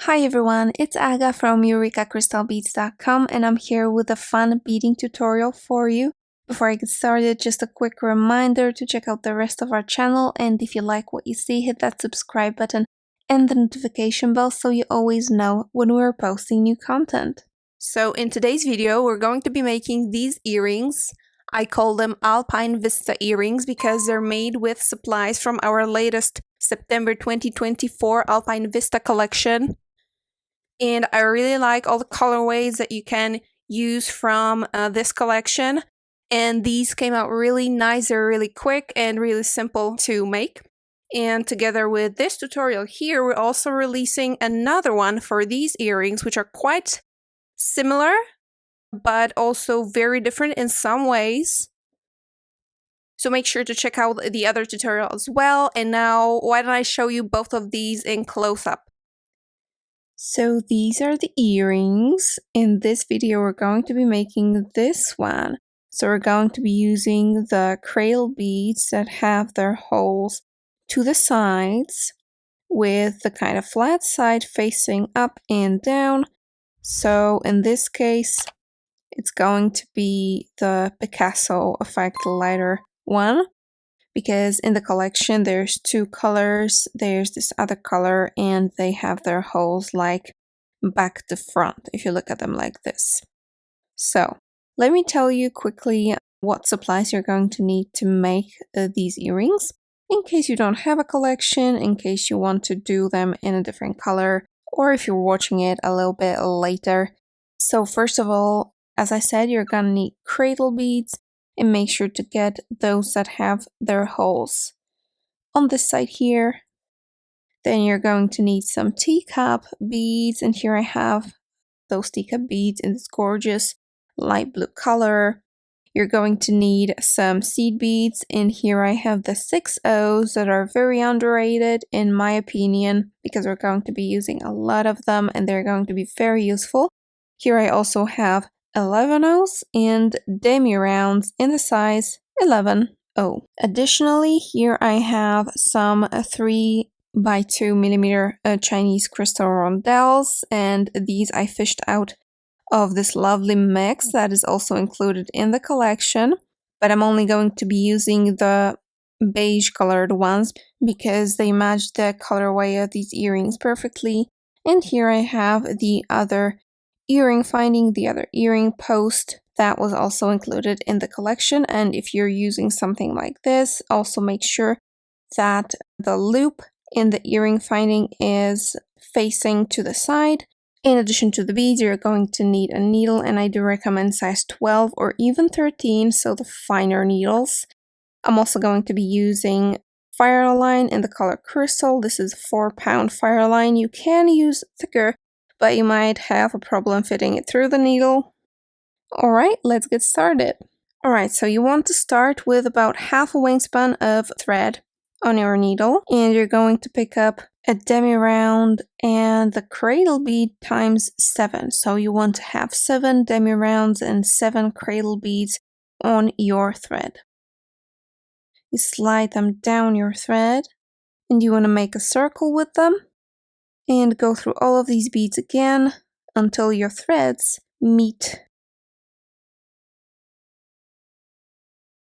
Hi everyone, it's Aga from EurekaCrystalBeads.com and I'm here with a fun beading tutorial for you. Before I get started, just a quick reminder to check out the rest of our channel, and if you like what you see, hit that subscribe button and the notification bell so you always know when we're posting new content. So in today's video, we're going to be making these earrings. I call them Alpine Vista earrings because they're made with supplies from our latest September 2024 Alpine Vista collection. And I really like all the colorways that you can use from this collection. And these came out really nice. They're really quick and really simple to make. And together with this tutorial here, we're also releasing another one for these earrings, which are quite similar, but also very different in some ways. So make sure to check out the other tutorial as well. And now, why don't I show you both of these in close-up? So these are the earrings. In this video, we're going to be making this one. So we're going to be using the Cradle beads that have their holes to the sides with the kind of flat side facing up and down. So in this case, it's going to be the Picasso effect lighter one, because in the collection there's two colors. There's this other color and they have their holes like back to front if you look at them like this. So let me tell you quickly what supplies you're going to need to make these earrings, in case you don't have a collection, in case you want to do them in a different color, or if you're watching it a little bit later. So first of all, as I said, you're gonna need cradle beads, and make sure to get those that have their holes on this side here. Then you're going to need some teacup beads, and here I have those teacup beads in this gorgeous light blue color. You're going to need some seed beads, and here I have the 6Os that are very underrated in my opinion, because we're going to be using a lot of them and they're going to be very useful. Here I also have 11Os and Demi rounds in the size 11O. Additionally, here I have some 3x2mm Chinese crystal rondelles, and these I fished out of this lovely mix that is also included in the collection, but I'm only going to be using the beige colored ones because they match the colorway of these earrings perfectly. And here I have the other earring finding, the other earring post that was also included in the collection. And if you're using something like this, also make sure that the loop in the earring finding is facing to the side. In addition to the beads, you're going to need a needle, and I do recommend size 12 or even 13, so the finer needles. I'm also going to be using fire line in the color crystal. This is a 4-pound fire line. You can use thicker, but you might have a problem fitting it through the needle. Alright, let's get started. Alright, so you want to start with about half a wingspan of thread on your needle, and you're going to pick up a demi round and the cradle bead times 7. So you want to have 7 demi rounds and 7 cradle beads on your thread. You slide them down your thread, and you want to make a circle with them and go through all of these beads again until your threads meet.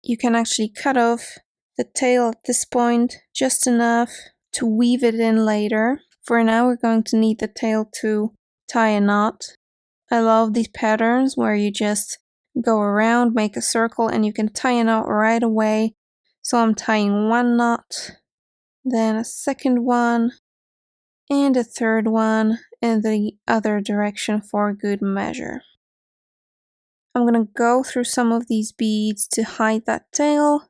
You can actually cut off the tail at this point just enough to weave it in later. For now, we're going to need the tail to tie a knot. I love these patterns where you just go around, make a circle, and you can tie a knot right away. So I'm tying one knot, then a second one, and a third one in the other direction for good measure. I'm gonna go through some of these beads to hide that tail,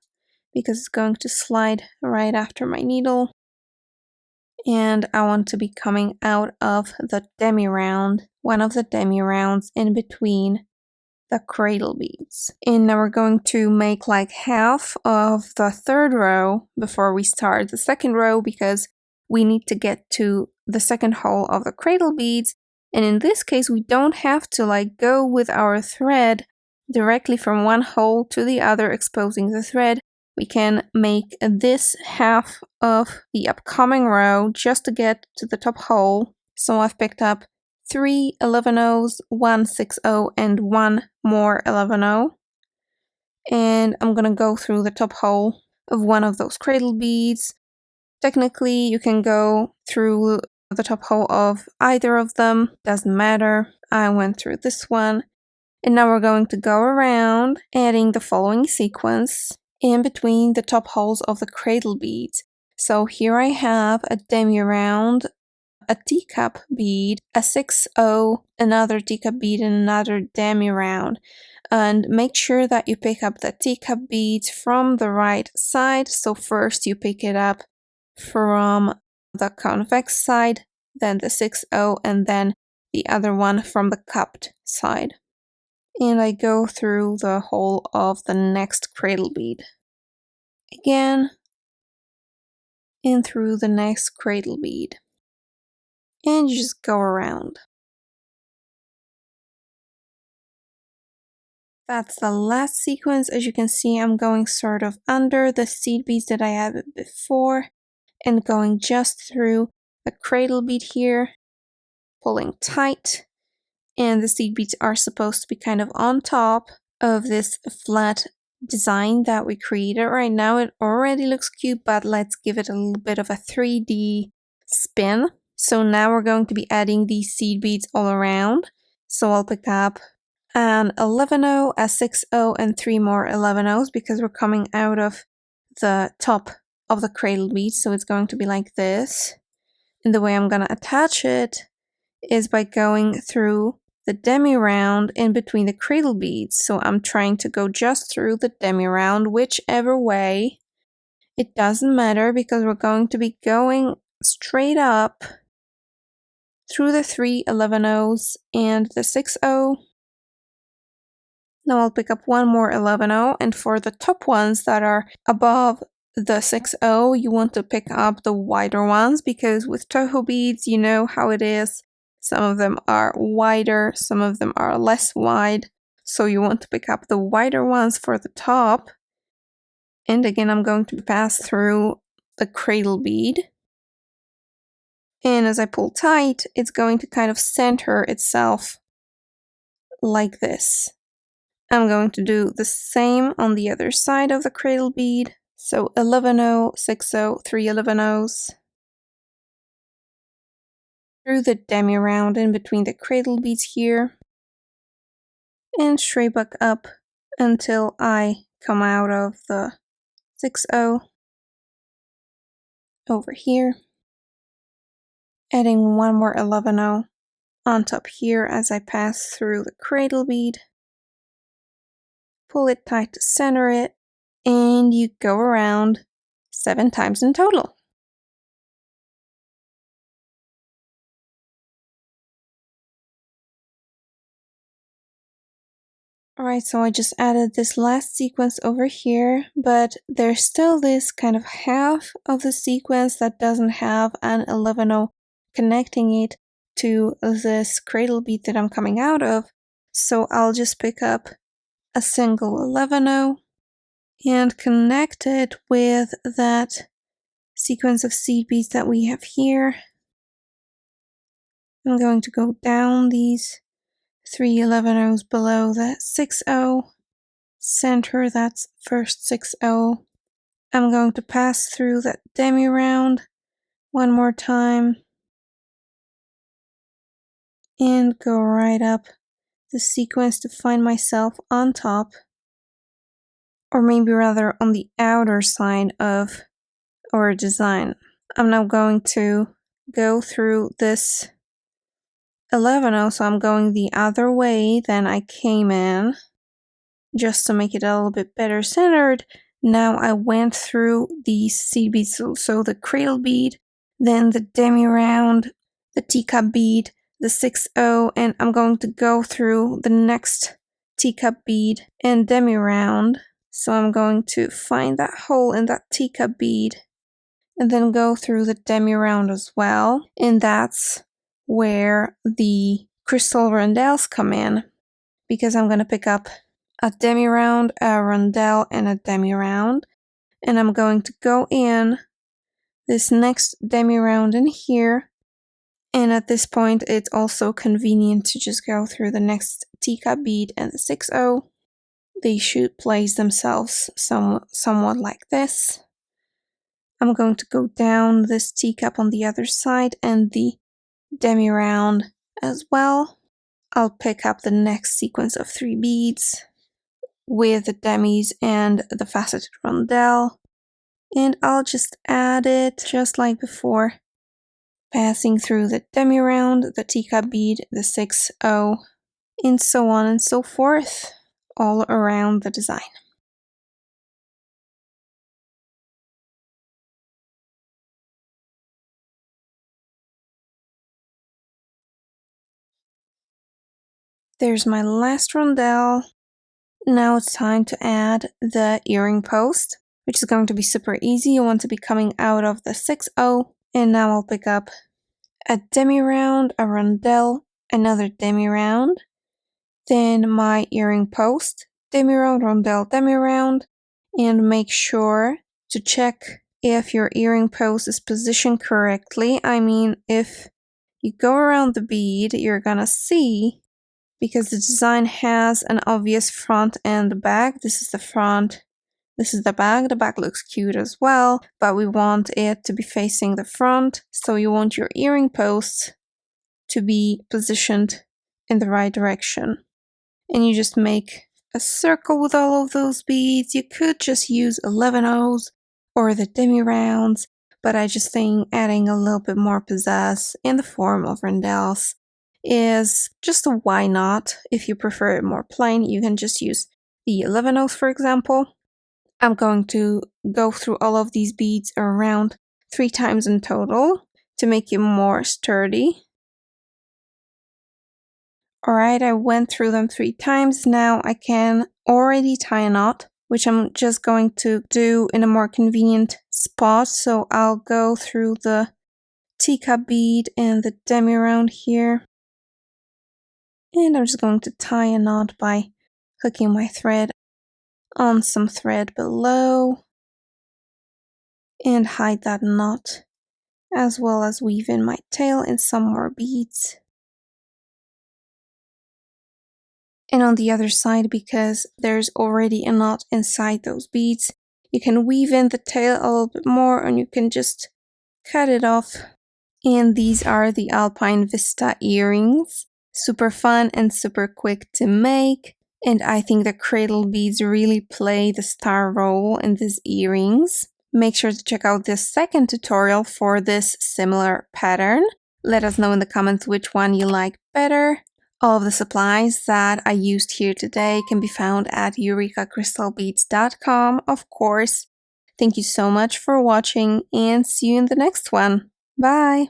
because it's going to slide right after my needle. And I want to be coming out of the demi round, one of the demi rounds in between the cradle beads. And now we're going to make like half of the third row before we start the second row, because we need to get to the second hole of the cradle beads. And in this case, we don't have to like go with our thread directly from one hole to the other, exposing the thread. We can make this half of the upcoming row just to get to the top hole So I've picked up 3 11-0s, 1 6-0, and 1 more 11-0. And I'm gonna go through the top hole of one of those cradle beads. Technically, you can go through the top hole of either of them, doesn't matter. I went through this one. And now we're going to go around adding the following sequence in between the top holes of the cradle beads. So here I have a demi round, a teacup bead, a 6-0, another teacup bead, and another demi round. And make sure that you pick up the teacup beads from the right side. So first you pick it up from the convex side, then the 6-0, and then the other one from the cupped side. And I go through the whole of the next cradle bead. Again, and through the next cradle bead. And you just go around. That's the last sequence. As you can see, I'm going sort of under the seed beads that I had before and going just through the cradle bead here, pulling tight. And the seed beads are supposed to be kind of on top of this flat design that we created right now. It already looks cute, but let's give it a little bit of a 3D spin. So now we're going to be adding these seed beads all around. So I'll pick up an 11-0, a 6-0, and 3 more 11-0s because we're coming out of the top of the cradle bead. So it's going to be like this. And the way I'm going to attach it is by going through the demi round in between the cradle beads. So I'm trying to go just through the demi round, whichever way. It doesn't matter because we're going to be going straight up through the 3 11-0s and the 6-0. Now I'll pick up one more 11-0, and for the top ones that are above the 6-0, you want to pick up the wider ones because with TOHO beads, you know how it is. Some of them are wider, some of them are less wide. So you want to pick up the wider ones for the top. And again, I'm going to pass through the cradle bead. And as I pull tight, it's going to kind of center itself like this. I'm going to do the same on the other side of the cradle bead. So 11-0, 6-0, 3 11-0s. Through the demi round in between the cradle beads here. And straight back up until I come out of the 6-0 over here. Adding one more 11-0 on top here as I pass through the cradle bead. Pull it tight to center it, and you go around 7 times in total. Alright, so I just added this last sequence over here, but there's still this kind of half of the sequence that doesn't have an 11-0 connecting it to this cradle bead that I'm coming out of. So I'll just pick up a single 11-0 and connect it with that sequence of seed beads that we have here. I'm going to go down these 3 11-0s below that 6-0, center that first 6-0. I'm going to pass through that demi round one more time and go right up the sequence to find myself on top, or maybe rather on the outer side of our design. I'm now going to go through this 11-0, so I'm going the other way than I came in, just to make it a little bit better centered. Now I went through the seed beads, so the cradle bead, then the demi round, the teacup bead, the 6-0, and I'm going to go through the next teacup bead and demi round. So I'm going to find that hole in that teacup bead and then go through the demi round as well. And that's where the crystal rondelles come in, because I'm going to pick up a demi round, a rondelle, and a demi round. And I'm going to go in this next demi round in here And at this point, it's also convenient to just go through the next teacup bead and the 6/0. They should place themselves somewhat like this. I'm going to go down this teacup on the other side and the demi round as well. I'll pick up the next sequence of 3 beads with the demis and the faceted rondelle, and I'll just add it just like before, passing through the demi round, the teacup bead, the 6/0, and so on and so forth, all around the design. There's my last rondelle. Now it's time to add the earring post, which is going to be super easy. You want to be coming out of the 6/0, and now I'll pick up a demi round, a rondelle, another demi round, then my earring post, demi round, rondelle, demi round, and make sure to check if your earring post is positioned correctly. I mean, if you go around the bead, you're gonna see, because the design has an obvious front and back. This is the front, this is the back. The back looks cute as well, but we want it to be facing the front, so you want your earring posts to be positioned in the right direction. And you just make a circle with all of those beads. You could just use 11/0s or the demi rounds, but I just think adding a little bit more pizzazz in the form of rondelles is just a why not. If you prefer it more plain, you can just use the 11/0s, for example. I'm going to go through all of these beads around 3 times in total to make it more sturdy. Alright, I went through them 3 times. Now I can already tie a knot, which I'm just going to do in a more convenient spot. So I'll go through the teacup bead and the demi round here. And I'm just going to tie a knot by hooking my thread on some thread below and hide that knot, as well as weave in my tail and some more beads. And on the other side, because there's already a knot inside those beads, you can weave in the tail a little bit more and you can just cut it off. And these are the Alpine Vista earrings. Super fun and super quick to make. And I think the cradle beads really play the star role in these earrings. Make sure to check out this second tutorial for this similar pattern. Let us know in the comments which one you like better. All of the supplies that I used here today can be found at eurekacrystalbeads.com, of course. Thank you so much for watching and see you in the next one. Bye!